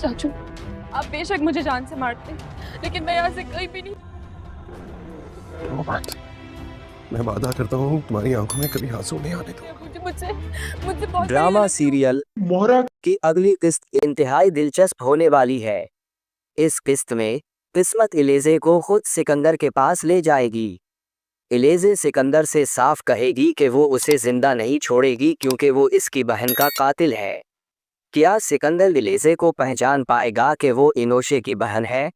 चाचू, आप बेशक मुझे जान से मारते, लेकिन मैं यहाँ से कहीं भी नहीं। मैं वादा करता हूँ तुम्हारी आंखों में कभी आंसू नहीं आने दूंगा। मुझे मुझसे बहुत ड्रामा सीरियल मोहरा की अगली किस्त इंतहाई दिलचस्प होने वाली है। इस किस्त में किस्मत इलेजे को खुद सिकंदर के पास ले जाएगी। इलेजे सिकंदर से साफ कहेगी कि वो उसे जिंदा नहीं छोड़ेगी क्योंकि वो इसकी बहन का कातिल है। क्या सिकंदर इलेजे को पहचान पाएगा कि वो इनोशे की बहन है?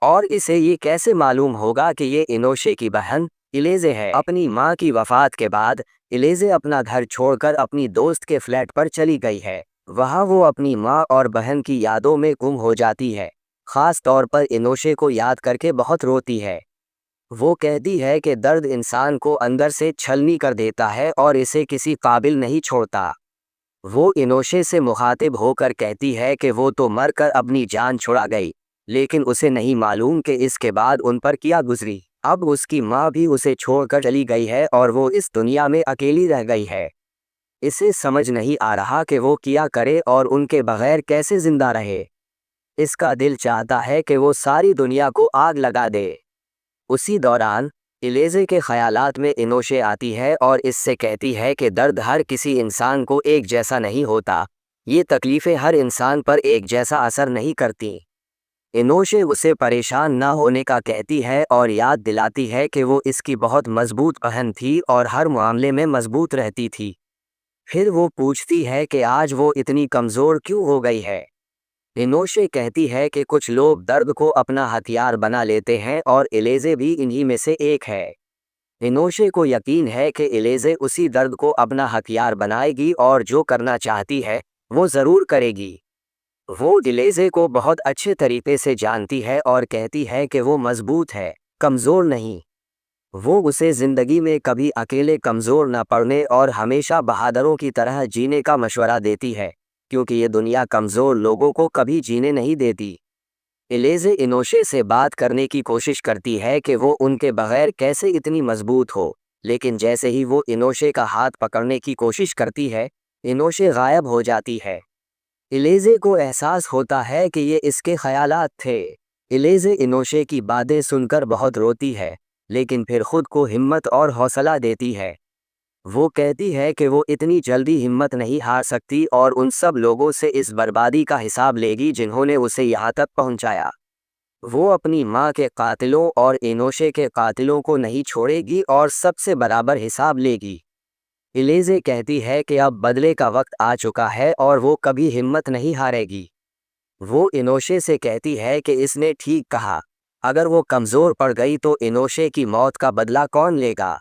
और इसे ये कैसे मालूम होगा कि ये इनोशे की बहन इलेजे है? अपनी माँ की वफात के बाद इलेजे अपना घर छोड़कर अपनी दोस्त के फ्लैट पर चली गई है। वहाँ वो अपनी माँ और बहन की यादों में गुम हो जाती है। ख़ास तौर पर इनोशे को याद करके बहुत रोती है। वो कहती है कि दर्द इंसान को अंदर से छलनी कर देता है और इसे किसी काबिल नहीं छोड़ता। वो इनोशे से मुखातिब होकर कहती है कि वो तो मर कर अपनी जान छुड़ा गई, लेकिन उसे नहीं मालूम कि इसके बाद उन पर क्या गुजरी। अब उसकी माँ भी उसे छोड़कर चली गई है और वो इस दुनिया में अकेली रह गई है। इसे समझ नहीं आ रहा कि वो क्या करे और उनके बगैर कैसे जिंदा रहे। इसका दिल चाहता है कि वो सारी दुनिया को आग लगा दे। उसी दौरान इलेजे के ख्यालात में इनोशे आती है और इससे कहती है कि दर्द हर किसी इंसान को एक जैसा नहीं होता, ये तकलीफ़ें हर इंसान पर एक जैसा असर नहीं करती। इनोशे उसे परेशान ना होने का कहती है और याद दिलाती है कि वो इसकी बहुत मजबूत बहन थी और हर मामले में मजबूत रहती थी। फिर वो पूछती है कि आज वो इतनी कमज़ोर क्यों हो गई है। इनोशे कहती है कि कुछ लोग दर्द को अपना हथियार बना लेते हैं और इलेजे भी इन्हीं में से एक है। इनोशे को यकीन है कि इलेजे उसी दर्द को अपना हथियार बनाएगी और जो करना चाहती है वो ज़रूर करेगी। वो इलेजे को बहुत अच्छे तरीके से जानती है और कहती है कि वो मजबूत है, कमज़ोर नहीं। वो उसे ज़िंदगी में कभी अकेले कमज़ोर न पड़ने और हमेशा बहादुरों की तरह जीने का मशवरा देती है, क्योंकि ये दुनिया कमज़ोर लोगों को कभी जीने नहीं देती। इलेजे इनोशे से बात करने की कोशिश करती है कि वो उनके बगैर कैसे इतनी मजबूत हो, लेकिन जैसे ही वो इनोशे का हाथ पकड़ने की कोशिश करती है, इनोशे गायब हो जाती है। इलेजे को एहसास होता है कि ये इसके ख्यालात थे। इलेजे इनोशे की बातें सुनकर बहुत रोती है, लेकिन फिर खुद को हिम्मत और हौसला देती है। वो कहती है कि वो इतनी जल्दी हिम्मत नहीं हार सकती और उन सब लोगों से इस बर्बादी का हिसाब लेगी जिन्होंने उसे यहाँ तक पहुँचाया। वो अपनी माँ के कातिलों और इनोशे के कातिलों को नहीं छोड़ेगी और सबसे बराबर हिसाब लेगी। इलेजे कहती है कि अब बदले का वक्त आ चुका है और वो कभी हिम्मत नहीं हारेगी। वो इनोशे से कहती है कि इसने ठीक कहा, अगर वो कमज़ोर पड़ गई तो इनोशे की मौत का बदला कौन लेगा।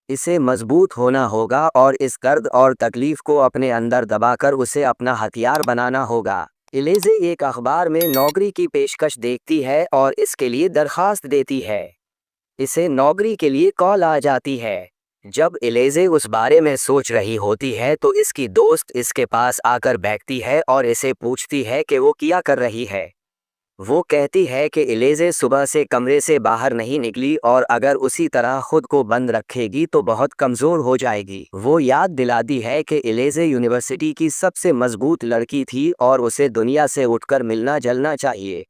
इसे मजबूत होना होगा और इस दर्द और तकलीफ को अपने अंदर दबाकर उसे अपना हथियार बनाना होगा। इलेजे एक अखबार में नौकरी की पेशकश देखती है और इसके लिए दरखास्त देती है। इसे नौकरी के लिए कॉल आ जाती है। जब इलेजे उस बारे में सोच रही होती है तो इसकी दोस्त इसके पास आकर बैठती है और इसे पूछती है कि वो क्या कर रही है। वो कहती है कि इलेजे सुबह से कमरे से बाहर नहीं निकली और अगर उसी तरह खुद को बंद रखेगी तो बहुत कमज़ोर हो जाएगी। वो याद दिलाती है कि इलेजे यूनिवर्सिटी की सबसे मजबूत लड़की थी और उसे दुनिया से उठकर मिलना जलना चाहिए।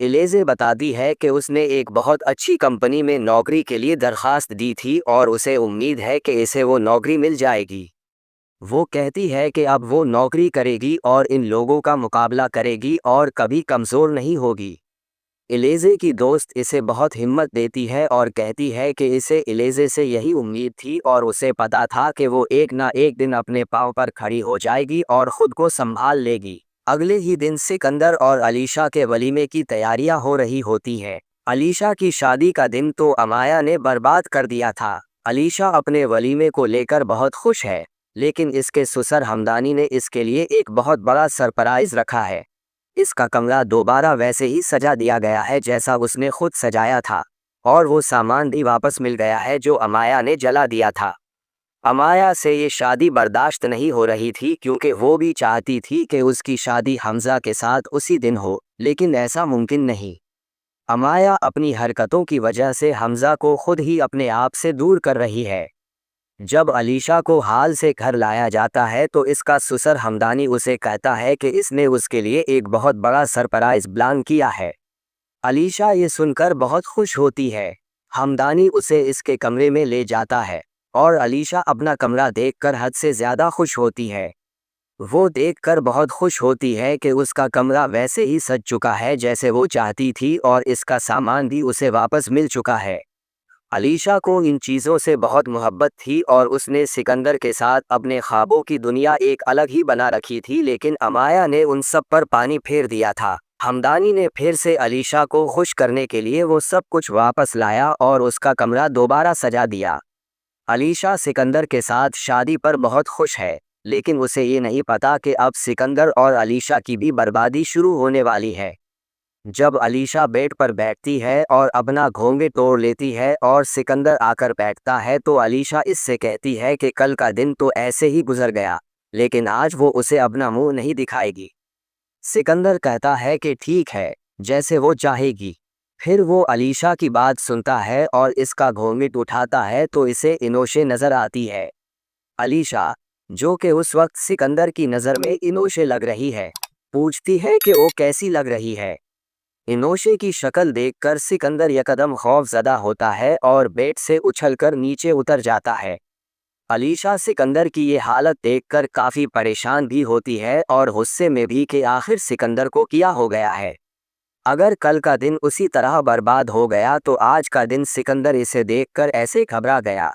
इलेजे बताती है कि उसने एक बहुत अच्छी कंपनी में नौकरी के लिए दरखास्त दी थी और उसे उम्मीद है कि इसे वो नौकरी मिल जाएगी। वो कहती है कि अब वो नौकरी करेगी और इन लोगों का मुकाबला करेगी और कभी कमज़ोर नहीं होगी। इलेजे की दोस्त इसे बहुत हिम्मत देती है और कहती है कि इसे इलेजे से यही उम्मीद थी और उसे पता था कि वो एक ना एक दिन अपने पाँव पर खड़ी हो जाएगी और ख़ुद को संभाल लेगी। अगले ही दिन सिकंदर और अलीशा के वलीमे की तैयारियां हो रही होती हैं। अलीशा की शादी का दिन तो अमाया ने बर्बाद कर दिया था। अलीशा अपने वलीमे को लेकर बहुत खुश है, लेकिन इसके ससुर हमदानी ने इसके लिए एक बहुत बड़ा सरप्राइज रखा है। इसका कमरा दोबारा वैसे ही सजा दिया गया है जैसा उसने खुद सजाया था, और वो सामान भी वापस मिल गया है जो अमाया ने जला दिया था। अमाया से ये शादी बर्दाश्त नहीं हो रही थी क्योंकि वो भी चाहती थी कि उसकी शादी हमज़ा के साथ उसी दिन हो, लेकिन ऐसा मुमकिन नहीं। अमाया अपनी हरकतों की वजह से हमज़ा को खुद ही अपने आप से दूर कर रही है। जब अलीशा को हाल से घर लाया जाता है तो इसका ससुर हमदानी उसे कहता है कि इसने उसके लिए एक बहुत बड़ा सरप्राइज प्लान किया है। अलीशा ये सुनकर बहुत खुश होती है। हमदानी उसे इसके कमरे में ले जाता है और अलीशा अपना कमरा देखकर हद से ज़्यादा खुश होती है। वो देखकर बहुत खुश होती है कि उसका कमरा वैसे ही सज चुका है जैसे वो चाहती थी और इसका सामान भी उसे वापस मिल चुका है। अलीशा को इन चीज़ों से बहुत मोहब्बत थी और उसने सिकंदर के साथ अपने ख्वाबों की दुनिया एक अलग ही बना रखी थी, लेकिन अमाया ने उन सब पर पानी फेर दिया था। हमदानी ने फिर से अलीशा को खुश करने के लिए वो सब कुछ वापस लाया और उसका कमरा दोबारा सजा दिया। अलीशा सिकंदर के साथ शादी पर बहुत खुश है, लेकिन उसे ये नहीं पता कि अब सिकंदर और अलीशा की भी बर्बादी शुरू होने वाली है। जब अलीशा बेड पर बैठती है और अपना घोंघे तोड़ लेती है और सिकंदर आकर बैठता है तो अलीशा इससे कहती है कि कल का दिन तो ऐसे ही गुजर गया, लेकिन आज वो उसे अपना मुंह नहीं दिखाएगी। सिकंदर कहता है कि ठीक है, जैसे वो चाहेगी। फिर वो अलीशा की बात सुनता है और इसका घोंघट उठाता है तो इसे इनोशे नज़र आती है। अलीशा, जो कि उस वक्त सिकंदर की नज़र में इनोशे लग रही है, पूछती है कि वो कैसी लग रही है। इनोशे की शक्ल देखकर सिकंदर यकदम खौफज़दा होता है और बेड से उछलकर नीचे उतर जाता है। अलीशा सिकंदर की ये हालत देखकर काफ़ी परेशान भी होती है और गुस्से में भी कि आखिर सिकंदर को क्या हो गया है। अगर कल का दिन उसी तरह बर्बाद हो गया तो आज का दिन सिकंदर इसे देखकर ऐसे घबरा गया।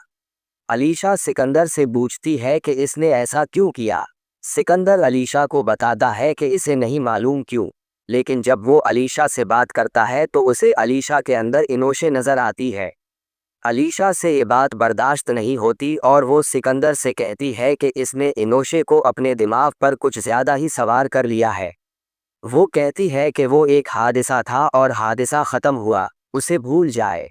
अलीशा सिकंदर से पूछती है कि इसने ऐसा क्यों किया। सिकंदर अलीशा को बताता है कि इसे नहीं मालूम क्यों, लेकिन जब वो अलीशा से बात करता है तो उसे अलीशा के अंदर इनोशे नज़र आती है। अलीशा से ये बात बर्दाश्त नहीं होती और वो सिकंदर से कहती है कि इसने इनोशे को अपने दिमाग पर कुछ ज़्यादा ही सवार कर लिया है। वो कहती है कि वो एक हादसा था और हादसा ख़त्म हुआ, उसे भूल जाए।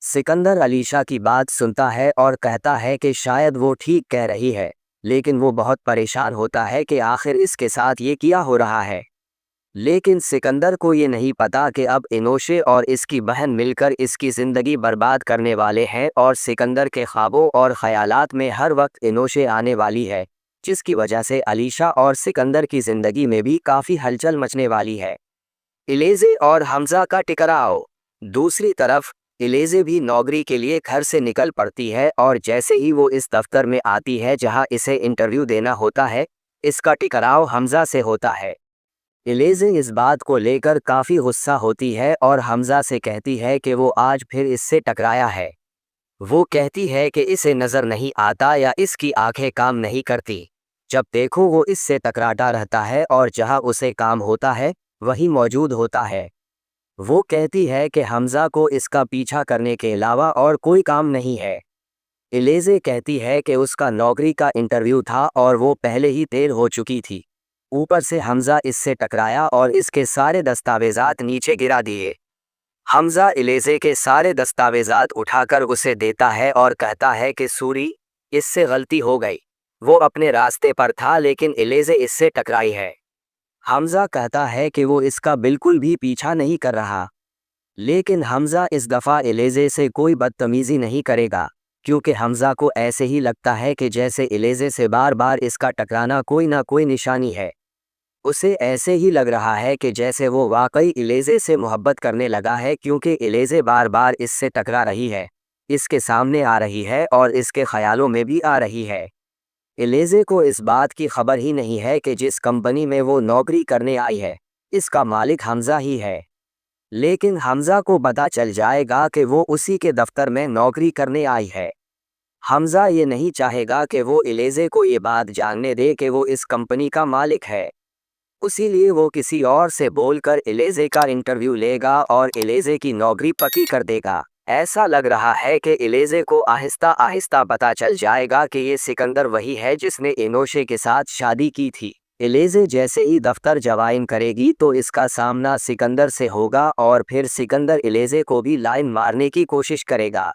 सिकंदर अलीशा की बात सुनता है और कहता है कि शायद वो ठीक कह रही है, लेकिन वो बहुत परेशान होता है कि आखिर इसके साथ ये क्या हो रहा है। लेकिन सिकंदर को ये नहीं पता कि अब इनोशे और इसकी बहन मिलकर इसकी ज़िंदगी बर्बाद करने वाले हैं और सिकंदर के ख्वाबों और ख़यालात में हर वक्त इनोशे आने वाली है, जिसकी वजह से अलीशा और सिकंदर की ज़िंदगी में भी काफ़ी हलचल मचने वाली है। इलेज़े और हमज़ा का टकराव। दूसरी तरफ इलेज़े भी नौकरी के लिए घर से निकल पड़ती है और जैसे ही वो इस दफ्तर में आती है जहां इसे इंटरव्यू देना होता है, इसका टकराव हमज़ा से होता है। इलेज़े इस बात को लेकर काफ़ी गुस्सा होती है और हमज़ा से कहती है कि वो आज फिर इससे टकराया है। वो कहती है कि इसे नज़र नहीं आता या इसकी आंखें काम नहीं करती। जब देखो वो इससे टकराता रहता है और जहां उसे काम होता है वही मौजूद होता है। वो कहती है कि हमज़ा को इसका पीछा करने के अलावा और कोई काम नहीं है। इलेज़े कहती है कि उसका नौकरी का इंटरव्यू था और वो पहले ही देर हो चुकी थी। ऊपर से हमज़ा इससे टकराया और इसके सारे दस्तावेज़ात नीचे गिरा दिए। हमज़ा इलेज़े के सारे दस्तावेज़ात उठाकर उसे देता है और कहता है कि सूरी, इससे गलती हो गई। वो अपने रास्ते पर था लेकिन इलेज़े इससे टकराई है। हमज़ा कहता है कि वो इसका बिल्कुल भी पीछा नहीं कर रहा, लेकिन हमज़ा इस दफ़ा इलेज़े से कोई बदतमीज़ी नहीं करेगा, क्योंकि हमज़ा को ऐसे ही लगता है कि जैसे इलेज़े से बार बार इसका टकराना कोई ना कोई निशानी है। उसे ऐसे ही लग रहा है कि जैसे वो वाकई इलेज़े से मोहब्बत करने लगा है, क्योंकि इलेज़े बार बार इससे टकरा रही है, इसके सामने आ रही है और इसके ख़यालों में भी आ रही है। इलेज़े को इस बात की खबर ही नहीं है कि जिस कंपनी में वो नौकरी करने आई है, इसका मालिक हमज़ा ही है। लेकिन हमज़ा को पता चल जाएगा कि वो उसी के दफ्तर में नौकरी करने आई है। हमज़ा ये नहीं चाहेगा कि वो इलेज़े को ये बात जानने दे कि वो इस कंपनी का मालिक है। इसीलिए वो किसी और से बोलकर इलेज़े का इंटरव्यू लेगा और इलेज़े की नौकरी पक्की कर देगा। ऐसा लग रहा है कि इलेज़े को आहिस्ता आहिस्ता पता चल जाएगा कि ये सिकंदर वही है जिसने इनोशे के साथ शादी की थी। इलेज़े जैसे ही दफ्तर ज्वाइन करेगी तो इसका सामना सिकंदर से होगा और फिर सिकंदर इलेज़े को भी लाइन मारने की कोशिश करेगा।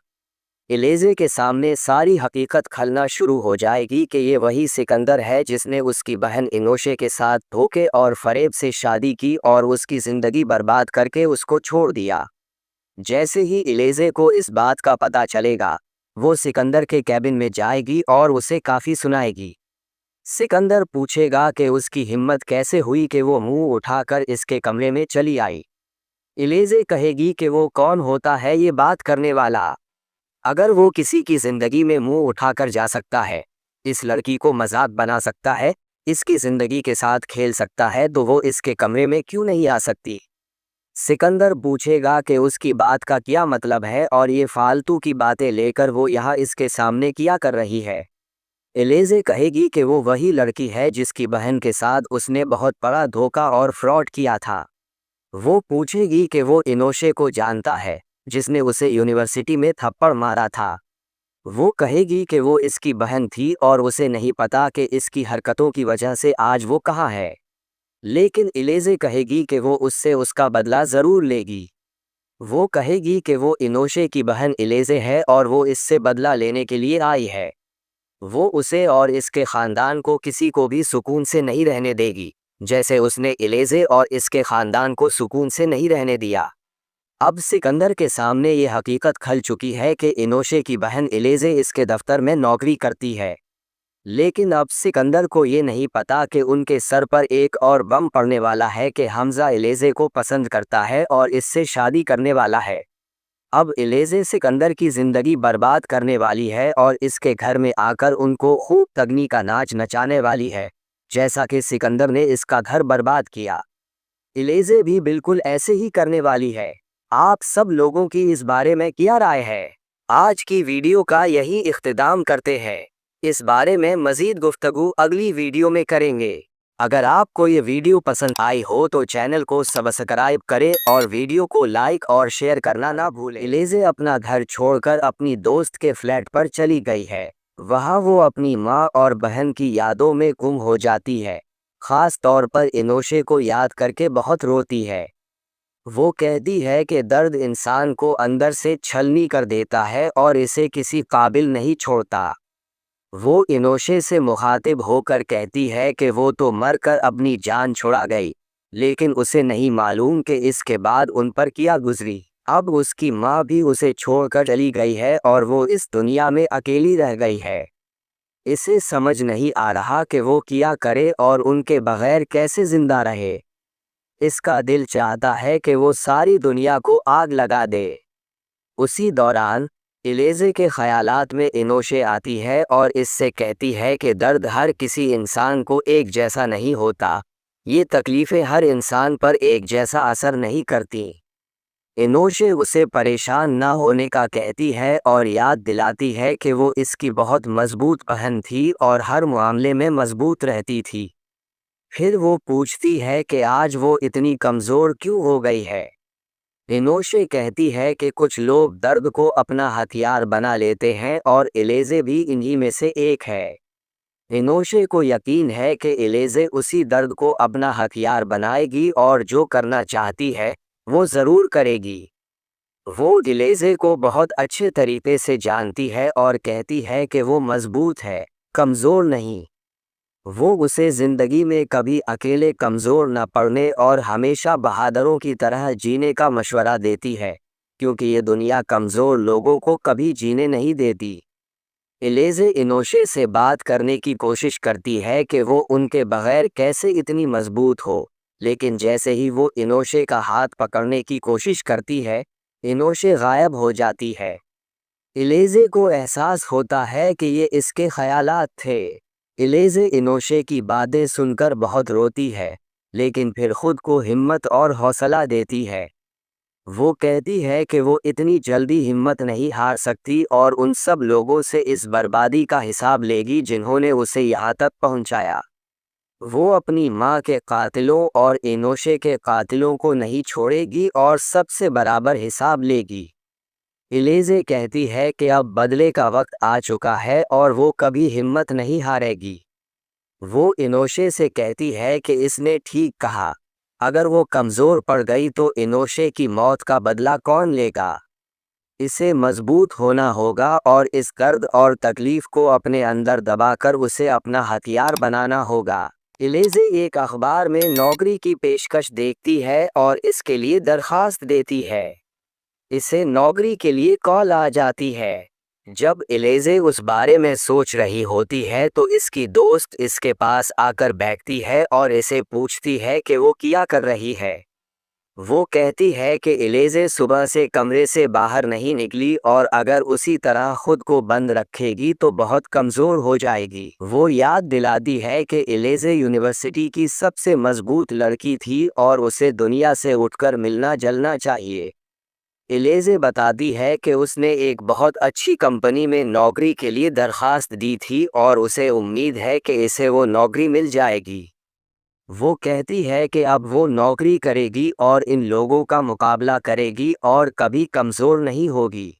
इलेज़े के सामने सारी हकीकत खलना शुरू हो जाएगी कि ये वही सिकंदर है जिसने उसकी बहन इनोशे के साथ धोखे और फरेब से शादी की और उसकी ज़िंदगी बर्बाद करके उसको छोड़ दिया। जैसे ही इलेज़े को इस बात का पता चलेगा, वो सिकंदर के कैबिन में जाएगी और उसे काफ़ी सुनाएगी। सिकंदर पूछेगा कि उसकी हिम्मत कैसे हुई कि वो मुंह उठाकर इसके कमरे में चली आई। इलेज़े कहेगी कि वो कौन होता है ये बात करने वाला। अगर वो किसी की ज़िंदगी में मुंह उठाकर जा सकता है, इस लड़की को मजाक बना सकता है, इसकी ज़िंदगी के साथ खेल सकता है, तो वो इसके कमरे में क्यों नहीं आ सकती। सिकंदर पूछेगा कि उसकी बात का क्या मतलब है और ये फालतू की बातें लेकर वो यहाँ इसके सामने क्या कर रही है। इलेज़े कहेगी कि वो वही लड़की है जिसकी बहन के साथ उसने बहुत बड़ा धोखा और फ्रॉड किया था। वो पूछेगी कि वो इनोशे को जानता है, जिसने उसे यूनिवर्सिटी में थप्पड़ मारा था। वो कहेगी कि वो इसकी बहन थी और उसे नहीं पता कि इसकी हरकतों की वजह से आज वो कहाँ है। लेकिन इलेज़े कहेगी कि वो उससे उसका बदला ज़रूर लेगी। वो कहेगी कि वो इनोशे की बहन इलेज़े है और वो इससे बदला लेने के लिए आई है। वो उसे और इसके ख़ानदान को किसी को भी सुकून से नहीं रहने देगी, जैसे उसने इलेज़े और इसके ख़ानदान को सुकून से नहीं रहने दिया। अब सिकंदर के सामने ये हकीकत खल चुकी है कि इनोशे की बहन इलेज़े इसके दफ्तर में नौकरी करती है। लेकिन अब सिकंदर को ये नहीं पता कि उनके सर पर एक और बम पड़ने वाला है कि हमज़ा इलेज़े को पसंद करता है और इससे शादी करने वाला है। अब इलेज़े सिकंदर की ज़िंदगी बर्बाद करने वाली है और इसके घर में आकर उनको खूब तगनी का नाच नचाने वाली है, जैसा कि सिकंदर ने इसका घर बर्बाद किया। इलेज़े भी बिल्कुल ऐसे ही करने वाली है। आप सब लोगों की इस बारे में क्या राय है? आज की वीडियो का यही इख्तिताम करते हैं। इस बारे में मज़ीद गुफ्तगू अगली वीडियो में करेंगे। अगर आपको ये वीडियो पसंद आई हो तो चैनल को सब्सक्राइब करें और वीडियो को लाइक और शेयर करना ना भूलें। इलेज़े अपना घर छोड़कर अपनी दोस्त के फ्लैट पर चली गई है। वहाँ वो अपनी माँ और बहन की यादों में गुम हो जाती है। ख़ास तौर पर इनोशे को याद करके बहुत रोती है। वो कहती है कि दर्द इंसान को अंदर से छलनी कर देता है और इसे किसी काबिल नहीं छोड़ता। वो इनोशे से मुखातिब होकर कहती है कि वो तो मर कर अपनी जान छुड़ा गई, लेकिन उसे नहीं मालूम कि इसके बाद उन पर क्या गुजरी। अब उसकी माँ भी उसे छोड़कर चली गई है और वो इस दुनिया में अकेली रह गई है। इसे समझ नहीं आ रहा कि वो क्या करे और उनके बगैर कैसे जिंदा रहे। इसका दिल चाहता है कि वो सारी दुनिया को आग लगा दे। उसी दौरान इलेज़े के ख़यालात में इनोशे आती है और इससे कहती है कि दर्द हर किसी इंसान को एक जैसा नहीं होता, ये तकलीफ़ें हर इंसान पर एक जैसा असर नहीं करती। इनोशे उसे परेशान ना होने का कहती है और याद दिलाती है कि वो इसकी बहुत मज़बूत बहन थी और हर मामले में मज़बूत रहती थी। फिर वो पूछती है कि आज वो इतनी कमज़ोर क्यों हो गई है। इनोशे कहती है कि कुछ लोग दर्द को अपना हथियार बना लेते हैं और इलेज़े भी इन्हीं में से एक है। इनोशे को यकीन है कि इलेज़े उसी दर्द को अपना हथियार बनाएगी और जो करना चाहती है वो ज़रूर करेगी। वो इलेज़े को बहुत अच्छे तरीके से जानती है और कहती है कि वो मज़बूत है, कमज़ोर नहीं। वो उसे ज़िंदगी में कभी अकेले कमज़ोर न पड़ने और हमेशा बहादुरों की तरह जीने का मशवरा देती है, क्योंकि ये दुनिया कमज़ोर लोगों को कभी जीने नहीं देती। इलेज़े इनोशे से बात करने की कोशिश करती है कि वो उनके बगैर कैसे इतनी मज़बूत हो, लेकिन जैसे ही वो इनोशे का हाथ पकड़ने की कोशिश करती है, इनोशे गायब हो जाती है। इलेज़े को एहसास होता है कि ये इसके ख़यालात थे। इलेज़े इनोशे की बातें सुनकर बहुत रोती है, लेकिन फिर खुद को हिम्मत और हौसला देती है। वो कहती है कि वो इतनी जल्दी हिम्मत नहीं हार सकती और उन सब लोगों से इस बर्बादी का हिसाब लेगी जिन्होंने उसे यहाँ तक पहुँचाया। वो अपनी माँ के कातिलों और इनोशे के कातिलों को नहीं छोड़ेगी और सबसे बराबर हिसाब लेगी। इलेज़े कहती है कि अब बदले का वक्त आ चुका है और वो कभी हिम्मत नहीं हारेगी। वो इनोशे से कहती है कि इसने ठीक कहा, अगर वो कमज़ोर पड़ गई तो इनोशे की मौत का बदला कौन लेगा। इसे मजबूत होना होगा और इस दर्द और तकलीफ़ को अपने अंदर दबाकर उसे अपना हथियार बनाना होगा। इलेज़े एक अखबार में नौकरी की पेशकश देखती है और इसके लिए दरख्वास्त देती है। इसे नौकरी के लिए कॉल आ जाती है। जब एलेजे उस बारे में सोच रही होती है तो इसकी दोस्त इसके पास आकर बैठती है और इसे पूछती है कि वो क्या कर रही है। वो कहती है कि एलेजे सुबह से कमरे से बाहर नहीं निकली और अगर उसी तरह खुद को बंद रखेगी तो बहुत कमज़ोर हो जाएगी। वो याद दिलाती है कि एलेजे यूनिवर्सिटी की सबसे मजबूत लड़की थी और उसे दुनिया से उठकर मिलना जलना चाहिए। एलेजे बताती है कि उसने एक बहुत अच्छी कंपनी में नौकरी के लिए दरखास्त दी थी और उसे उम्मीद है कि इसे वो नौकरी मिल जाएगी। वो कहती है कि अब वो नौकरी करेगी और इन लोगों का मुकाबला करेगी और कभी कमज़ोर नहीं होगी।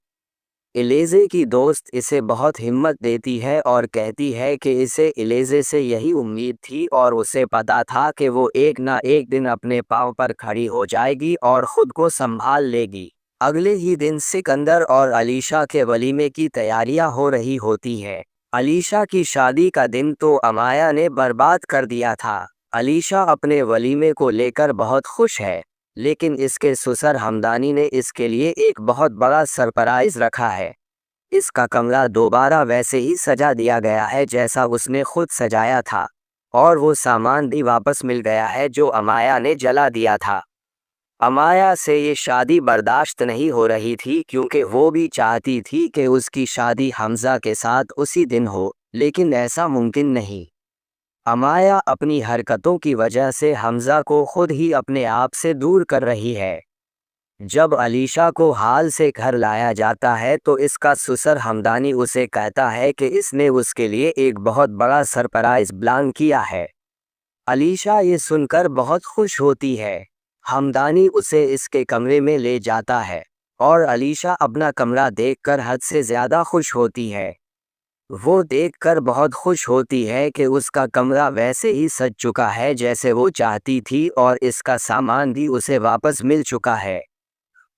एलेजे की दोस्त इसे बहुत हिम्मत देती है और कहती है कि इसे एलेजे से यही उम्मीद थी और उसे पता था कि वो एक ना एक दिन अपने पाँव पर खड़ी हो जाएगी और ख़ुद को संभाल लेगी। अगले ही दिन सिकंदर और अलीशा के वलीमे की तैयारियां हो रही होती हैं। अलीशा की शादी का दिन तो अमाया ने बर्बाद कर दिया था। अलीशा अपने वलीमे को लेकर बहुत खुश है, लेकिन इसके ससुर हमदानी ने इसके लिए एक बहुत बड़ा सरप्राइज रखा है। इसका कमरा दोबारा वैसे ही सजा दिया गया है जैसा उसने खुद सजाया था, और वो सामान भी वापस मिल गया है जो अमाया ने जला दिया था। अमाया से ये शादी बर्दाश्त नहीं हो रही थी क्योंकि वो भी चाहती थी कि उसकी शादी हमज़ा के साथ उसी दिन हो, लेकिन ऐसा मुमकिन नहीं। अमाया अपनी हरकतों की वजह से हमज़ा को खुद ही अपने आप से दूर कर रही है। जब अलीशा को हाल से घर लाया जाता है तो इसका ससुर हमदानी उसे कहता है कि इसने उसके लिए एक बहुत बड़ा सरप्राइज प्लान किया है। अलीशा ये सुनकर बहुत खुश होती है। हमदानी उसे इसके कमरे में ले जाता है और अलीशा अपना कमरा देखकर हद से ज़्यादा खुश होती है। वो देखकर बहुत खुश होती है कि उसका कमरा वैसे ही सज चुका है जैसे वो चाहती थी और इसका सामान भी उसे वापस मिल चुका है।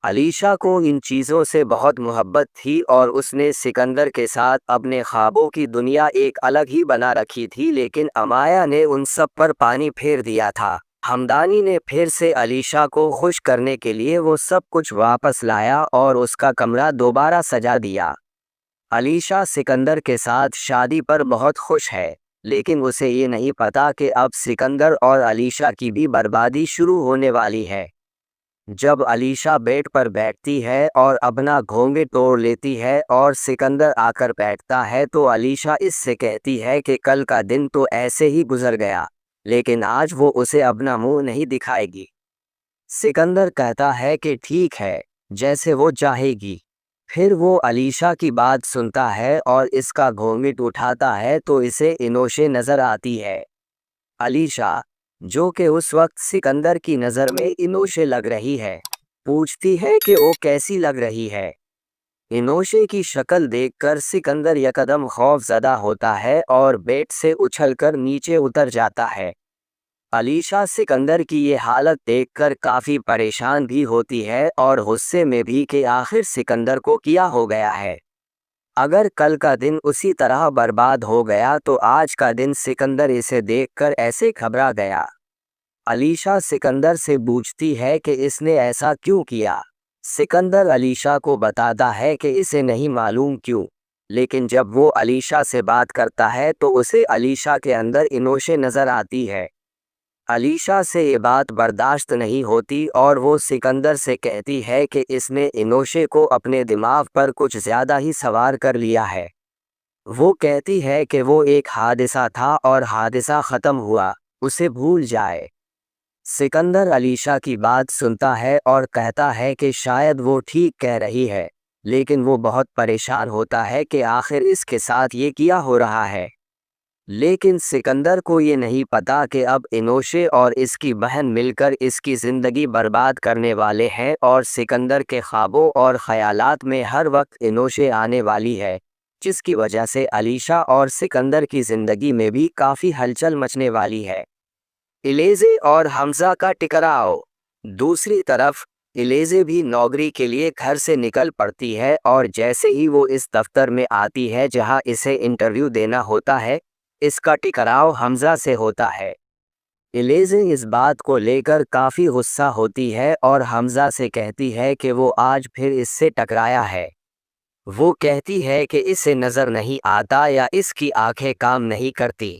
अलीशा को इन चीज़ों से बहुत मोहब्बत थी और उसने सिकंदर के साथ अपने ख्वाबों की दुनिया एक अलग ही बना रखी थी, लेकिन अमाया ने उन सब पर पानी फेर दिया था। हमदानी ने फिर से अलीशा को खुश करने के लिए वो सब कुछ वापस लाया और उसका कमरा दोबारा सजा दिया। अलीशा सिकंदर के साथ शादी पर बहुत खुश है, लेकिन उसे ये नहीं पता कि अब सिकंदर और अलीशा की भी बर्बादी शुरू होने वाली है। जब अलीशा बेड पर बैठती है और अपना घोंघे तोड़ लेती है और सिकंदर आकर बैठता है तो अलीशा इससे कहती है कि कल का दिन तो ऐसे ही गुजर गया, लेकिन आज वो उसे अपना मुंह नहीं दिखाएगी। सिकंदर कहता है कि ठीक है, जैसे वो चाहेगी। फिर वो अलीशा की बात सुनता है और इसका घूंघट उठाता है तो इसे इनोशे नज़र आती है। अलीशा, जो कि उस वक्त सिकंदर की नज़र में इनोशे लग रही है, पूछती है कि वो कैसी लग रही है। इनोशे की शक्ल देखकर सिकंदर यकदम खौफज़दा होता है और बेड से उछलकर नीचे उतर जाता है। अलीशा सिकंदर की ये हालत देखकर काफ़ी परेशान भी होती है और गुस्से में भी कि आखिर सिकंदर को क्या हो गया है। अगर कल का दिन उसी तरह बर्बाद हो गया तो आज का दिन सिकंदर इसे देखकर ऐसे घबरा गया। अलीशा सिकंदर से पूछती है कि इसने ऐसा क्यों किया। सिकंदर अलीशा को बताता है कि इसे नहीं मालूम क्यों, लेकिन जब वो अलीशा से बात करता है तो उसे अलीशा के अंदर इनोशे नज़र आती है। अलीशा से ये बात बर्दाश्त नहीं होती और वो सिकंदर से कहती है कि इसने इनोशे को अपने दिमाग पर कुछ ज़्यादा ही सवार कर लिया है। वो कहती है कि वो एक हादसा था और हादसा ख़त्म हुआ, उसे भूल जाए। सिकंदर अलीशा की बात सुनता है और कहता है कि शायद वो ठीक कह रही है, लेकिन वो बहुत परेशान होता है कि आखिर इसके साथ ये क्या हो रहा है। लेकिन सिकंदर को ये नहीं पता कि अब इनोशे और इसकी बहन मिलकर इसकी ज़िंदगी बर्बाद करने वाले हैं और सिकंदर के ख्वाबों और ख़यालात में हर वक्त इनोशे आने वाली है, जिसकी वजह से अलीशा और सिकंदर की ज़िंदगी में भी काफ़ी हलचल मचने वाली है। एलेजे और हमज़ा का टकराव। दूसरी तरफ एलेजे भी नौकरी के लिए घर से निकल पड़ती है और जैसे ही वो इस दफ्तर में आती है जहां इसे इंटरव्यू देना होता है, इसका टकराव हमज़ा से होता है। एलेजे इस बात को लेकर काफ़ी गुस्सा होती है और हमज़ा से कहती है कि वो आज फिर इससे टकराया है। وہ کہتی ہے کہ اسے نظر نہیں آتا یا اس کی آنکھیں کام نہیں کرتی۔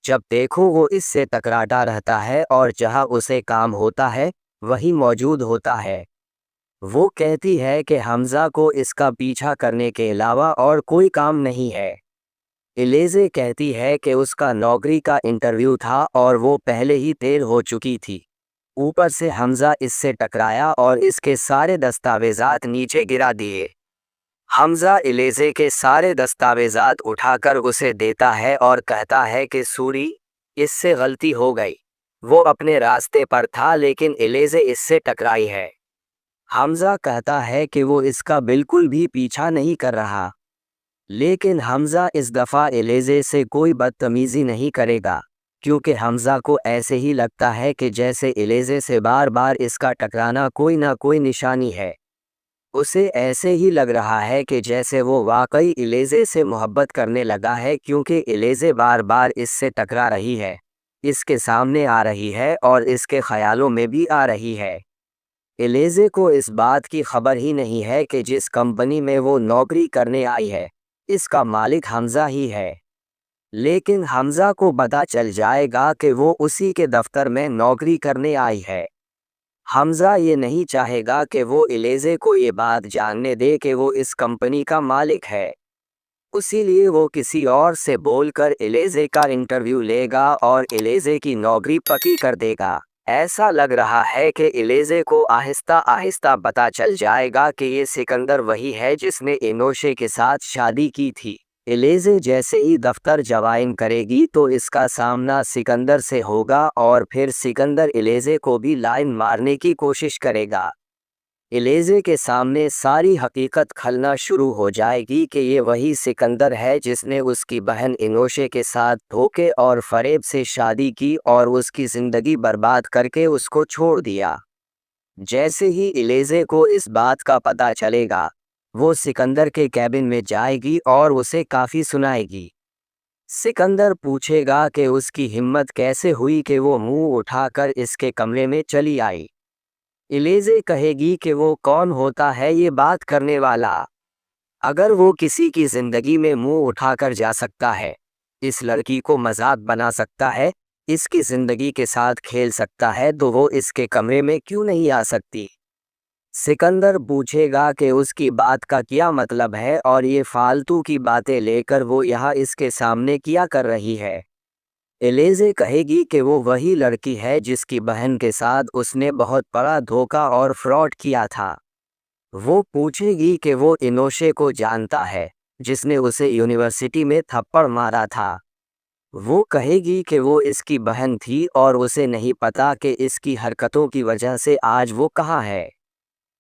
جب دیکھو وہ اس سے ٹکراتا رہتا ہے اور جہاں اسے کام ہوتا ہے وہی موجود ہوتا ہے۔ وہ کہتی ہے کہ حمزہ کو اس کا پیچھا کرنے کے علاوہ اور کوئی کام نہیں ہے۔ الیزے کہتی ہے کہ اس کا نوکری کا انٹرویو تھا اور وہ پہلے ہی دیر ہو چکی تھی۔ اوپر سے حمزہ اس سے ٹکرایا اور اس کے سارے دستاویزات نیچے گرا دیے۔ حمزہ الیزے کے سارے دستاویزات اٹھا کر اسے دیتا ہے اور کہتا ہے کہ سوری، اس سے غلطی ہو گئی، وہ اپنے راستے پر تھا لیکن الیزے اس سے ٹکرائی ہے۔ حمزہ کہتا ہے کہ وہ اس کا بالکل بھی پیچھا نہیں کر رہا، لیکن حمزہ اس دفعہ الیزے سے کوئی بدتمیزی نہیں کرے گا، کیونکہ حمزہ کو ایسے ہی لگتا ہے کہ جیسے الیزے سے بار بار اس کا ٹکرانا کوئی نہ کوئی نشانی ہے۔ اسے ایسے ہی لگ رہا ہے کہ جیسے وہ واقعی الیزے سے محبت کرنے لگا ہے، کیونکہ الیزے بار بار اس سے ٹکرا رہی ہے، اس کے سامنے آ رہی ہے اور اس کے خیالوں میں بھی آ رہی ہے۔ الیزے کو اس بات کی خبر ہی نہیں ہے کہ جس کمپنی میں وہ نوکری کرنے آئی ہے اس کا مالک حمزہ ہی ہے، لیکن حمزہ کو پتہ چل جائے گا کہ وہ اسی کے دفتر میں نوکری کرنے آئی ہے۔ حمزہ یہ نہیں چاہے گا کہ وہ الیزے کو یہ بات جاننے دے کہ وہ اس کمپنی کا مالک ہے، اسی لیے وہ کسی اور سے بول کر الیزے کا انٹرویو لے گا اور الیزے کی نوکری پکی کر دے گا۔ ایسا لگ رہا ہے کہ الیزے کو آہستہ آہستہ پتہ چل جائے گا کہ یہ سکندر وہی ہے جس نے انوشے کے ساتھ شادی کی تھی۔ الیزے جیسے ہی دفتر جوائن کرے گی تو اس کا سامنا سکندر سے ہوگا اور پھر سکندر الیزے کو بھی لائن مارنے کی کوشش کرے گا۔ الیزے کے سامنے ساری حقیقت کھلنا شروع ہو جائے گی کہ یہ وہی سکندر ہے جس نے اس کی بہن انوشے کے ساتھ دھوکے اور فریب سے شادی کی اور اس کی زندگی برباد کر کے اس کو چھوڑ دیا۔ جیسے ہی الیزے کو اس بات کا پتہ چلے گا وہ سکندر کے کیبن میں جائے گی اور اسے کافی سنائے گی۔ سکندر پوچھے گا کہ اس کی ہمت کیسے ہوئی کہ وہ منہ اٹھا کر اس کے کمرے میں چلی آئی۔ الیزے کہے گی کہ وہ کون ہوتا ہے یہ بات کرنے والا؟ اگر وہ کسی کی زندگی میں منہ اٹھا کر جا سکتا ہے، اس لڑکی کو مذاق بنا سکتا ہے، اس کی زندگی کے ساتھ کھیل سکتا ہے، تو وہ اس کے کمرے میں کیوں نہیں آ سکتی؟ سکندر پوچھے گا کہ اس کی بات کا کیا مطلب ہے اور یہ فالتو کی باتیں لے کر وہ یہاں اس کے سامنے کیا کر رہی ہے۔ الیزے کہے گی کہ وہ وہی لڑکی ہے جس کی بہن کے ساتھ اس نے بہت بڑا دھوکہ اور فراڈ کیا تھا۔ وہ پوچھے گی کہ وہ انوشے کو جانتا ہے جس نے اسے یونیورسٹی میں تھپڑ مارا تھا۔ وہ کہے گی کہ وہ اس کی بہن تھی اور اسے نہیں پتا کہ اس کی حرکتوں کی وجہ سے آج وہ کہاں ہے،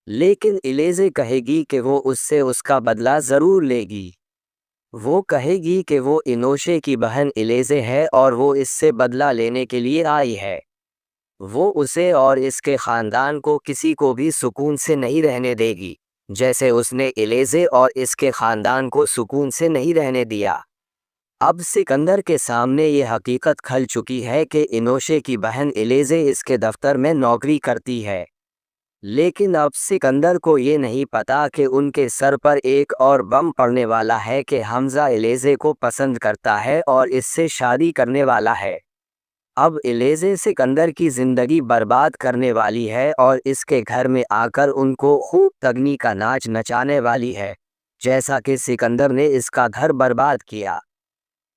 لیکن الیزے کہے گی کہ وہ اس سے اس کا بدلہ ضرور لے گی۔ وہ کہے گی کہ وہ انوشے کی بہن الیزے ہے اور وہ اس سے بدلہ لینے کے لیے آئی ہے۔ وہ اسے اور اس کے خاندان کو کسی کو بھی سکون سے نہیں رہنے دے گی، جیسے اس نے الیزے اور اس کے خاندان کو سکون سے نہیں رہنے دیا۔ اب سکندر کے سامنے یہ حقیقت کھل چکی ہے کہ انوشے کی بہن الیزے اس کے دفتر میں نوکری کرتی ہے، لیکن اب سکندر کو یہ نہیں پتا کہ ان کے سر پر ایک اور بم پڑنے والا ہے کہ حمزہ الیزے کو پسند کرتا ہے اور اس سے شادی کرنے والا ہے۔ اب الیزے سکندر کی زندگی برباد کرنے والی ہے اور اس کے گھر میں آ کر ان کو خوب تگنی کا ناچ نچانے والی ہے، جیسا کہ سکندر نے اس کا گھر برباد کیا۔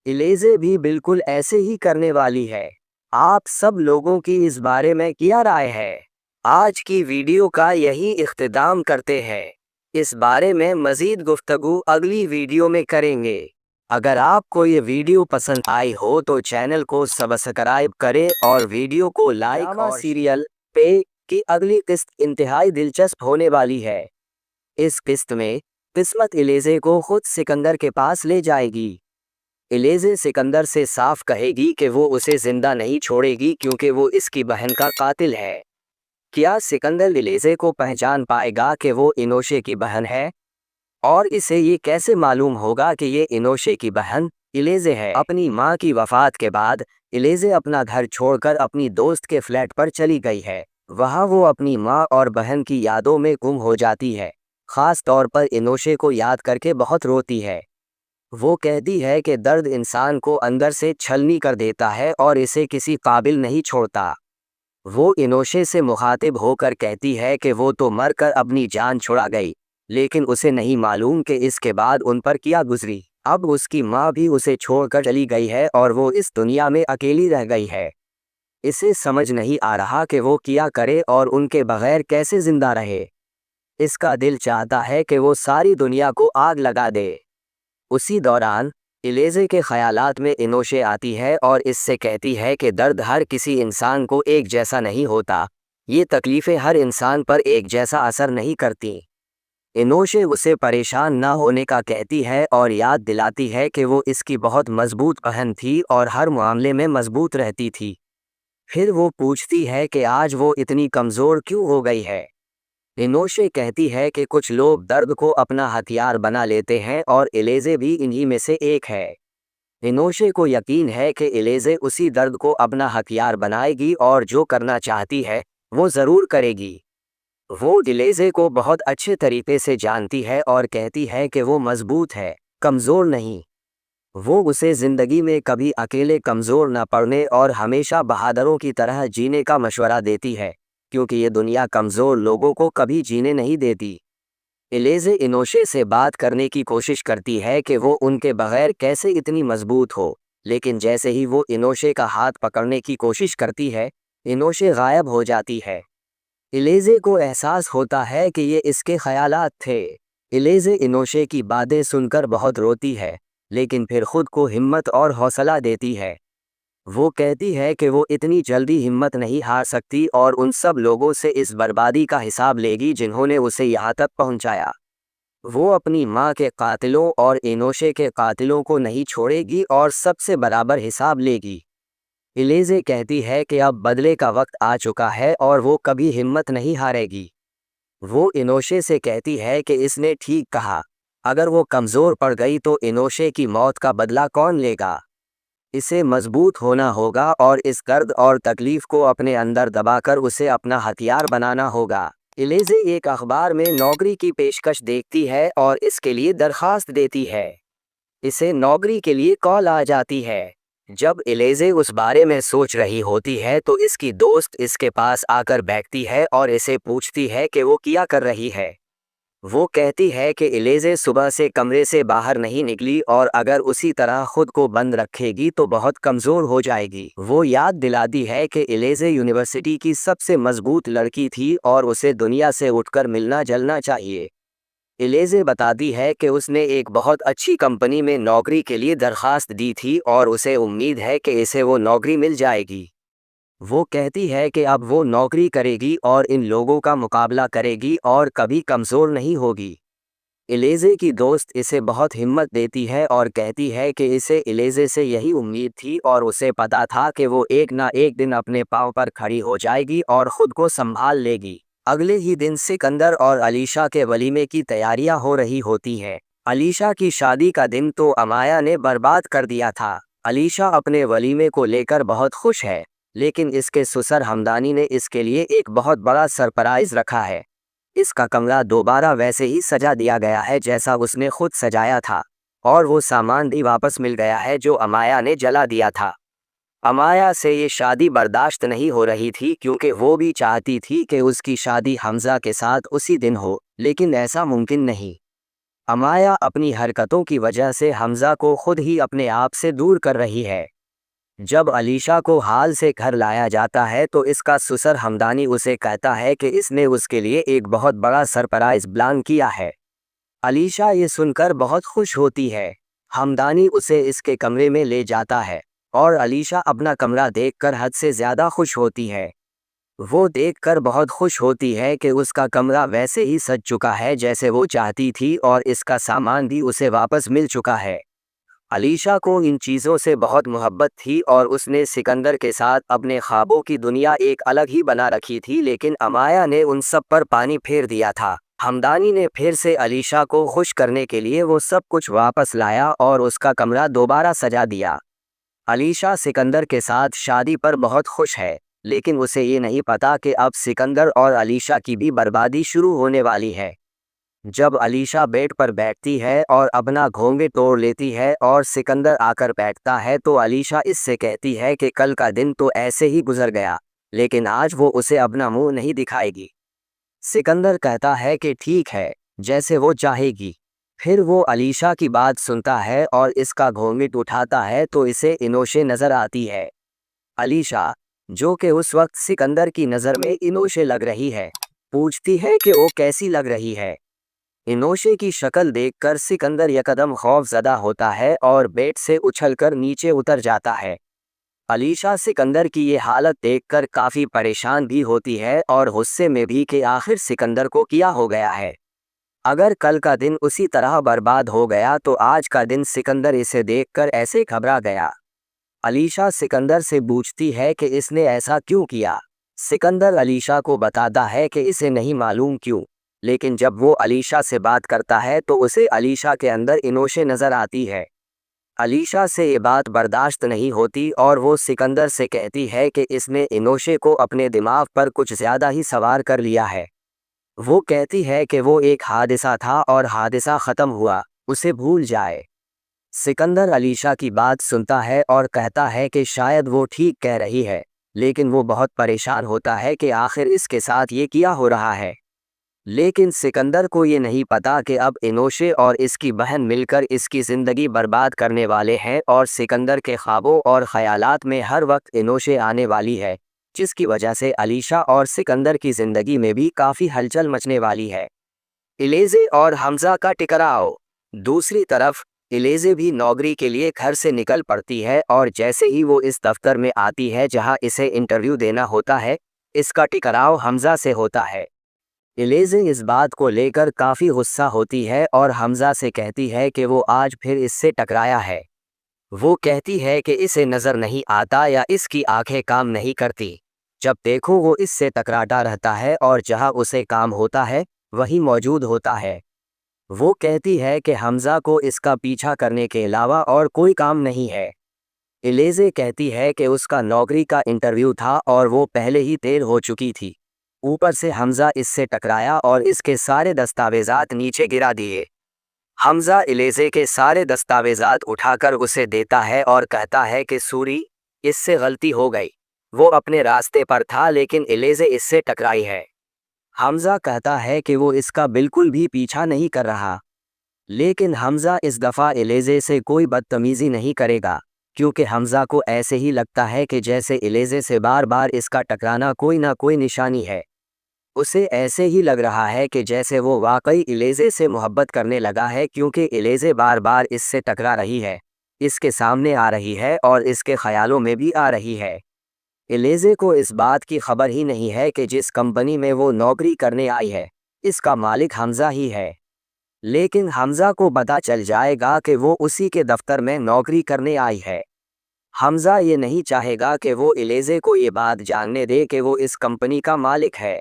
الیزے بھی بالکل ایسے ہی کرنے والی ہے۔ آپ سب لوگوں کی اس بارے میں کیا رائے ہے؟ آج کی ویڈیو کا یہی اختتام کرتے ہیں۔ اس بارے میں مزید گفتگو اگلی ویڈیو میں کریں گے۔ اگر آپ کو یہ ویڈیو پسند آئی ہو تو چینل کو سبسکرائب کریں اور ویڈیو کو لائک اور سیریل پے کی اگلی قسط انتہائی دلچسپ ہونے والی ہے۔ اس قسط میں قسمت الیزے کو خود سکندر کے پاس لے جائے گی۔ الیزے سکندر سے صاف کہے گی کہ وہ اسے زندہ نہیں چھوڑے گی کیونکہ وہ اس کی بہن کا قاتل ہے۔ کیا سکندر الیزے کو پہچان پائے گا کہ وہ انوشے کی بہن ہے؟ اور اسے یہ کیسے معلوم ہوگا کہ یہ انوشے کی بہن الیزے ہے؟ اپنی ماں کی وفات کے بعد الیزے اپنا گھر چھوڑ کر اپنی دوست کے فلیٹ پر چلی گئی ہے۔ وہاں وہ اپنی ماں اور بہن کی یادوں میں گم ہو جاتی ہے۔ خاص طور پر انوشے کو یاد کر کے بہت روتی ہے۔ وہ کہتی ہے کہ درد انسان کو اندر سے چھلنی کر دیتا ہے اور اسے کسی قابل نہیں چھوڑتا۔ وہ انوشے سے مخاطب ہو کر کہتی ہے کہ وہ تو مر کر اپنی جان چھڑا گئی، لیکن اسے نہیں معلوم کہ اس کے بعد ان پر کیا گزری۔ اب اس کی ماں بھی اسے چھوڑ کر چلی گئی ہے اور وہ اس دنیا میں اکیلی رہ گئی ہے۔ اسے سمجھ نہیں آ رہا کہ وہ کیا کرے اور ان کے بغیر کیسے زندہ رہے۔ اس کا دل چاہتا ہے کہ وہ ساری دنیا کو آگ لگا دے۔ اسی دوران الیزے کے خیالات میں انوشے آتی ہے اور اس سے کہتی ہے کہ درد ہر کسی انسان کو ایک جیسا نہیں ہوتا، یہ تکلیفیں ہر انسان پر ایک جیسا اثر نہیں کرتی۔ انوشے اسے پریشان نہ ہونے کا کہتی ہے اور یاد دلاتی ہے کہ وہ اس کی بہت مضبوط بہن تھی اور ہر معاملے میں مضبوط رہتی تھی۔ پھر وہ پوچھتی ہے کہ آج وہ اتنی کمزور کیوں ہو گئی ہے۔ انوشے کہتی ہے کہ کچھ لوگ درد کو اپنا ہتھیار بنا لیتے ہیں اور الیزے بھی انہی میں سے ایک ہے۔ انوشے کو یقین ہے کہ الیزے اسی درد کو اپنا ہتھیار بنائے گی اور جو کرنا چاہتی ہے وہ ضرور کرے گی۔ وہ الیزے کو بہت اچھے طریقے سے جانتی ہے اور کہتی ہے کہ وہ مضبوط ہے، کمزور نہیں۔ وہ اسے زندگی میں کبھی اکیلے کمزور نہ پڑنے اور ہمیشہ بہادروں کی طرح جینے کا مشورہ دیتی ہے، کیونکہ یہ دنیا کمزور لوگوں کو کبھی جینے نہیں دیتی۔ الیزے انوشے سے بات کرنے کی کوشش کرتی ہے کہ وہ ان کے بغیر کیسے اتنی مضبوط ہو، لیکن جیسے ہی وہ انوشے کا ہاتھ پکڑنے کی کوشش کرتی ہے، انوشے غائب ہو جاتی ہے۔ الیزے کو احساس ہوتا ہے کہ یہ اس کے خیالات تھے۔ الیزے انوشے کی باتیں سن کر بہت روتی ہے، لیکن پھر خود کو ہمت اور حوصلہ دیتی ہے۔ وہ کہتی ہے کہ وہ اتنی جلدی ہمت نہیں ہار سکتی اور ان سب لوگوں سے اس بربادی کا حساب لے گی جنہوں نے اسے یہاں تک پہنچایا۔ وہ اپنی ماں کے قاتلوں اور انوشے کے قاتلوں کو نہیں چھوڑے گی اور سب سے برابر حساب لے گی۔ الیزے کہتی ہے کہ اب بدلے کا وقت آ چکا ہے اور وہ کبھی ہمت نہیں ہارے گی۔ وہ انوشے سے کہتی ہے کہ اس نے ٹھیک کہا، اگر وہ کمزور پڑ گئی تو انوشے کی موت کا بدلہ کون لے گا؟ اسے مضبوط ہونا ہوگا اور اس درد اور تکلیف کو اپنے اندر دبا کر اسے اپنا ہتھیار بنانا ہوگا۔ الیزے ایک اخبار میں نوکری کی پیشکش دیکھتی ہے اور اس کے لیے درخواست دیتی ہے۔ اسے نوکری کے لیے کال آ جاتی ہے۔ جب الیزے اس بارے میں سوچ رہی ہوتی ہے تو اس کی دوست اس کے پاس آ کر بیٹھتی ہے اور اسے پوچھتی ہے کہ وہ کیا کر رہی ہے۔ وہ کہتی ہے کہ الیزے صبح سے کمرے سے باہر نہیں نکلی اور اگر اسی طرح خود کو بند رکھے گی تو بہت کمزور ہو جائے گی۔ وہ یاد دلاتی ہے کہ الیزے یونیورسٹی کی سب سے مضبوط لڑکی تھی اور اسے دنیا سے اٹھ کر ملنا جلنا چاہیے۔ الیزے بتاتی ہے کہ اس نے ایک بہت اچھی کمپنی میں نوکری کے لیے درخواست دی تھی اور اسے امید ہے کہ اسے وہ نوکری مل جائے گی۔ وہ کہتی ہے کہ اب وہ نوکری کرے گی اور ان لوگوں کا مقابلہ کرے گی اور کبھی کمزور نہیں ہوگی۔ الیزے کی دوست اسے بہت ہمت دیتی ہے اور کہتی ہے کہ اسے الیزے سے یہی امید تھی اور اسے پتا تھا کہ وہ ایک نہ ایک دن اپنے پاؤں پر کھڑی ہو جائے گی اور خود کو سنبھال لے گی۔ اگلے ہی دن سکندر اور علیشا کے ولیمے کی تیاریاں ہو رہی ہوتی ہیں۔ علیشا کی شادی کا دن تو امایا نے برباد کر دیا تھا۔ علیشا اپنے ولیمے کو لے کر بہت خوش ہے، لیکن اس کے سسر ہمدانی نے اس کے لیے ایک بہت بڑا سرپرائز رکھا ہے۔ اس کا کمرہ دوبارہ ویسے ہی سجا دیا گیا ہے جیسا اس نے خود سجایا تھا، اور وہ سامان بھی واپس مل گیا ہے جو امایا نے جلا دیا تھا۔ امایا سے یہ شادی برداشت نہیں ہو رہی تھی کیونکہ وہ بھی چاہتی تھی کہ اس کی شادی حمزہ کے ساتھ اسی دن ہو، لیکن ایسا ممکن نہیں۔ امایا اپنی حرکتوں کی وجہ سے حمزہ کو خود ہی اپنے آپ سے دور کر رہی ہے۔ جب علیشا کو حال سے گھر لایا جاتا ہے تو اس کا سسر ہمدانی اسے کہتا ہے کہ اس نے اس کے لیے ایک بہت بڑا سرپرائز پلان کیا ہے۔ علیشا یہ سن کر بہت خوش ہوتی ہے۔ ہمدانی اسے اس کے کمرے میں لے جاتا ہے اور علیشا اپنا کمرہ دیکھ کر حد سے زیادہ خوش ہوتی ہے۔ وہ دیکھ کر بہت خوش ہوتی ہے کہ اس کا کمرہ ویسے ہی سج چکا ہے جیسے وہ چاہتی تھی اور اس کا سامان بھی اسے واپس مل چکا ہے۔ علیشا کو ان چیزوں سے بہت محبت تھی اور اس نے سکندر کے ساتھ اپنے خوابوں کی دنیا ایک الگ ہی بنا رکھی تھی، لیکن امایا نے ان سب پر پانی پھیر دیا تھا۔ ہمدانی نے پھر سے علیشا کو خوش کرنے کے لیے وہ سب کچھ واپس لایا اور اس کا کمرہ دوبارہ سجا دیا۔ علیشا سکندر کے ساتھ شادی پر بہت خوش ہے، لیکن اسے یہ نہیں پتا کہ اب سکندر اور علیشا کی بھی بربادی شروع ہونے والی ہے۔ जब अलीशा बेड पर बैठती है और अपना घोंघे तोड़ लेती है और सिकंदर आकर बैठता है तो अलीशा इससे कहती है कि कल का दिन तो ऐसे ही गुजर गया, लेकिन आज वो उसे अपना मुंह नहीं दिखाएगी। सिकंदर कहता है कि ठीक है, जैसे वो चाहेगी। फिर वो अलीशा की बात सुनता है और इसका घूंघट उठाता है तो इसे इनोशे नजर आती है। अलीशा, जो कि उस वक्त सिकंदर की नज़र में इनोशे लग रही है, पूछती है कि वो कैसी लग रही है। इनोशे की शक्ल देखकर सिकंदर यकदम खौफजदा होता है और बेड से उछलकर नीचे उतर जाता है। अलीशा सिकंदर की ये हालत देखकर काफ़ी परेशान भी होती है और गुस्से में भी कि आखिर सिकंदर को क्या हो गया है। अगर कल का दिन उसी तरह बर्बाद हो गया तो आज का दिन सिकंदर इसे देखकर ऐसे घबरा गया। अलीशा सिकंदर से पूछती है कि इसने ऐसा क्यों किया। सिकंदर अलीशा को बताता है कि इसे नहीं मालूम क्यों, लेकिन जब वो अलीशा से बात करता है तो उसे अलीशा के अंदर इनोशे नज़र आती है। अलीशा से ये बात बर्दाश्त नहीं होती और वो सिकंदर से कहती है कि इसने इनोशे को अपने दिमाग पर कुछ ज़्यादा ही सवार कर लिया है। वो कहती है कि वो एक हादसा था और हादसा ख़त्म हुआ, उसे भूल जाए। सिकंदर अलीशा की बात सुनता है और कहता है कि शायद वो ठीक कह रही है, लेकिन वो बहुत परेशान होता है कि आखिर इसके साथ ये क्या हो रहा है। लेकिन सिकंदर को ये नहीं पता कि अब इनोशे और इसकी बहन मिलकर इसकी ज़िंदगी बर्बाद करने वाले हैं और सिकंदर के ख्वाबों और ख़यालात में हर वक्त इनोशे आने वाली है, जिसकी वजह से अलीशा और सिकंदर की ज़िंदगी में भी काफ़ी हलचल मचने वाली है। इलेज़े और हमज़ा का टकराव। दूसरी तरफ इलेज़े भी नौकरी के लिए घर से निकल पड़ती है और जैसे ही वो इस दफ्तर में आती है जहां इसे इंटरव्यू देना होता है, इसका टकराव हमज़ा से होता है। इलेज़े इस बात को लेकर काफ़ी गुस्सा होती है और हमज़ा से कहती है कि वो आज फिर इससे टकराया है। वो कहती है कि इसे नज़र नहीं आता या इसकी आंखें काम नहीं करती। जब देखो वो इससे टकराता रहता है और जहां उसे काम होता है वहीं मौजूद होता है। वो कहती है कि हमज़ा को इसका पीछा करने के अलावा और कोई काम नहीं है। इलेज़े कहती है कि उसका नौकरी का इंटरव्यू था और वो पहले ही देर हो चुकी थी। ऊपर से हमज़ा इससे टकराया और इसके सारे दस्तावेज़ात नीचे गिरा दिए। हमज़ा इलेज़े के सारे दस्तावेज़ात उठाकर उसे देता है और कहता है कि सूरी, इससे गलती हो गई। वो अपने रास्ते पर था लेकिन इलेज़े इससे टकराई है। हमज़ा कहता है कि वो इसका बिल्कुल भी पीछा नहीं कर रहा, लेकिन हमज़ा इस दफ़ा इलेज़े से कोई बदतमीज़ी नहीं करेगा, क्योंकि हमज़ा को ऐसे ही लगता है कि जैसे इलेज़े से बार बार इसका टकराना कोई ना कोई निशानी है। उसे ऐसे ही लग रहा है कि जैसे वो वाकई इलेज़े से मोहब्बत करने लगा है, क्योंकि इलेज़े बार बार इससे टकरा रही है, इसके सामने आ रही है और इसके ख़यालों में भी आ रही है। इलेज़े को इस बात की खबर ही नहीं है कि जिस कंपनी में वो नौकरी करने आई है, इसका मालिक हमज़ा ही है। लेकिन हमज़ा को पता चल जाएगा कि वो उसी के दफ्तर में नौकरी करने आई है। हमज़ा ये नहीं चाहेगा कि वो इलेज़े को ये बात जानने दे कि वो इस कंपनी का मालिक है।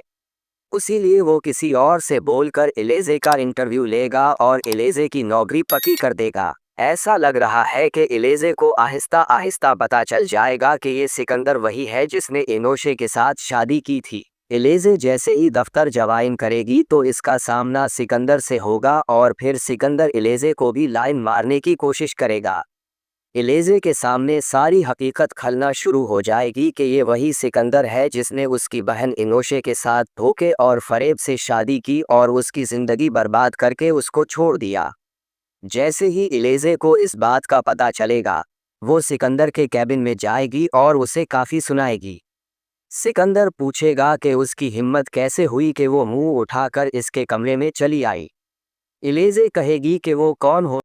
उसीलिए वो किसी और से बोलकर इलेज़े का इंटरव्यू लेगा और इलेज़े की नौकरी पक्की कर देगा। ऐसा लग रहा है कि इलेज़े को आहिस्ता आहिस्ता पता चल जाएगा कि ये सिकंदर वही है जिसने इनोशे के साथ शादी की थी। इलेज़े जैसे ही दफ्तर ज्वाइन करेगी तो इसका सामना सिकंदर से होगा और फिर सिकंदर इलेज़े को भी लाइन मारने की कोशिश करेगा। इलेज़े के सामने सारी हकीकत खलना शुरू हो जाएगी कि ये वही सिकंदर है जिसने उसकी बहन इनोशे के साथ धोखे और फरेब से शादी की और उसकी ज़िंदगी बर्बाद करके उसको छोड़ दिया। जैसे ही इलेज़े को इस बात का पता चलेगा, वो सिकंदर के कैबिन में जाएगी और उसे काफ़ी सुनाएगी। सिकंदर पूछेगा कि उसकी हिम्मत कैसे हुई कि वो मुंह उठाकर इसके कमरे में चली आई। इलेज़े कहेगी कि वो कौन हो